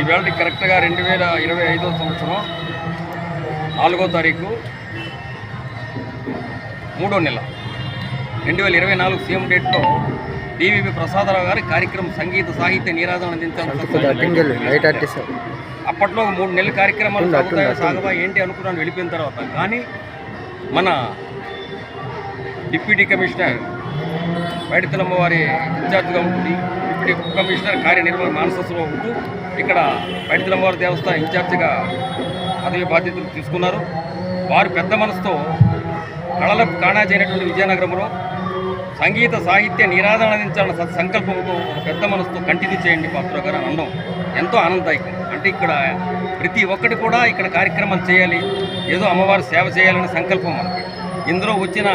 వేళకి కరెక్ట్గా 2025 సంవత్సరం 4వ తారీఖు 3వ నెల 2024 సీఎం డేట్లో డివివి ప్రసాదరావు గారి కార్యక్రమం సంగీత సాహిత్య నీరాజన అందించాలి. అప్పట్లో 3 నెలల కార్యక్రమాలు సాగుతా ఏంటి అనుకున్నాను వెళ్ళిపోయిన తర్వాత. కానీ మన డిప్యూటీ కమిషనర్ పైడితలమ్మ వారి ఇన్ఛార్జ్గా ఉంటుంది. డిప్యూటీ కమిషనర్ కార్యనిర్వహణ మానసస్సులో ఉంటూ ఇక్కడ పైడితలమ్మ వారి దేవస్థానం ఇన్ఛార్జిగా పదవి బాధ్యతలు తీసుకున్నారు. వారు పెద్ద మనసుతో కళలకు కాణాజైనటువంటి విజయనగరంలో సంగీత సాహిత్య నీరాజన అందించాలన్న సంకల్పంతో పెద్ద మనసుతో కంటిన్యూ చేయండి పాత్ర గారు అనడం ఎంతో ఆనందదాయకం. అంటే ఇక్కడ ప్రతి ఒక్కటి కూడా ఇక్కడ కార్యక్రమాలు చేయాలి, ఏదో అమ్మవారి సేవ చేయాలనే సంకల్పం మనకి. ఇందులో వచ్చిన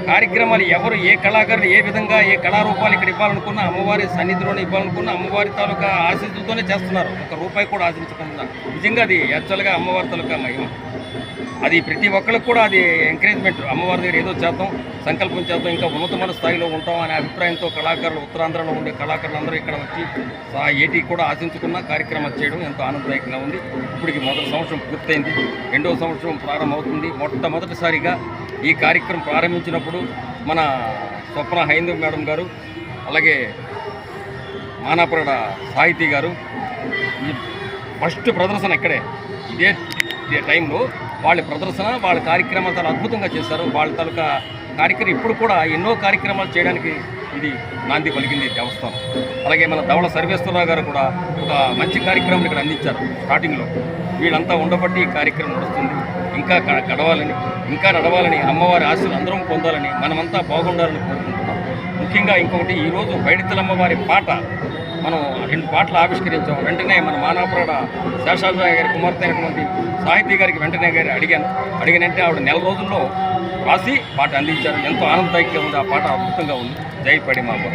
కార్యక్రమాలు ఎవరు ఏ కళాకారులు ఏ విధంగా ఏ కళారూపాలు ఇక్కడ ఇవ్వాలనుకున్నా, అమ్మవారి సన్నిధిలోనే ఇవ్వాలనుకున్నా అమ్మవారి తాలూకా ఆశీస్సులతోనే చేస్తున్నారు. ఒక రూపాయి కూడా ఆశించకుండా. నిజంగా అది యాక్చువల్గా అమ్మవారి తాలూకా మహిమ. అది ప్రతి ఒక్కరికి కూడా అది ఎంకరేజ్మెంట్. అమ్మవారి దగ్గర ఏదో చేద్దాం, సంకల్పం చేద్దాం, ఇంకా ఉన్నతమైన స్థాయిలో ఉంటాం అనే అభిప్రాయంతో కళాకారులు ఉత్తరాంధ్రలో ఉండే కళాకారులు అందరూ ఇక్కడ వచ్చి ఏటి కూడా ఆశించుకున్న కార్యక్రమాలు చేయడం ఎంతో ఆనందదాయకంగా ఉంది. ఇప్పటికి మొదటి సంవత్సరం పూర్తయింది, 2వ సంవత్సరం ప్రారంభమవుతుంది. మొట్టమొదటిసారిగా ఈ కార్యక్రమం ప్రారంభించినప్పుడు మన స్వప్న హైందవ్ మేడం గారు, అలాగే మానాపురడ సాహితీ గారు ఈ ఫస్ట్ ప్రదర్శన ఇక్కడే ఇదే టైంలో వాళ్ళ ప్రదర్శన వాళ్ళ కార్యక్రమాలు చాలా అద్భుతంగా చేశారు. వాళ్ళ తాలూకా కార్యక్రమం ఇప్పుడు కూడా ఎన్నో కార్యక్రమాలు చేయడానికి ఇది నాంది పలికింది దేవస్థానం. అలాగే మన ధవళ సర్వేశ్వరరావు గారు కూడా ఒక మంచి కార్యక్రమం ఇక్కడ అందించారు స్టార్టింగ్లో. వీళ్ళంతా ఉండబట్టి ఈ కార్యక్రమం నడుస్తుంది. ఇంకా గడవాలని, ఇంకా నడవాలని, అమ్మవారి ఆశీస్సులు అందరం పొందాలని, మనమంతా బాగుండాలని కోరుకుంటున్నాం. ముఖ్యంగా ఇంకొకటి, ఈరోజు పైడితలమ్మ వారి పాట మనం 2 పాటలు ఆవిష్కరించాం. వెంటనే మన మానాపురడ శేషాద్రి గారి కుమార్తె అయినటువంటి సాహితీ గారికి వెంటనే అడిగినంటే ఆవిడ 4 రోజుల్లో రాసి పాట అందించారు. ఎంతో ఆనందదాయకంగా ఉంది. ఆ పాట అద్భుతంగా ఉంది. జై పడి మాకు.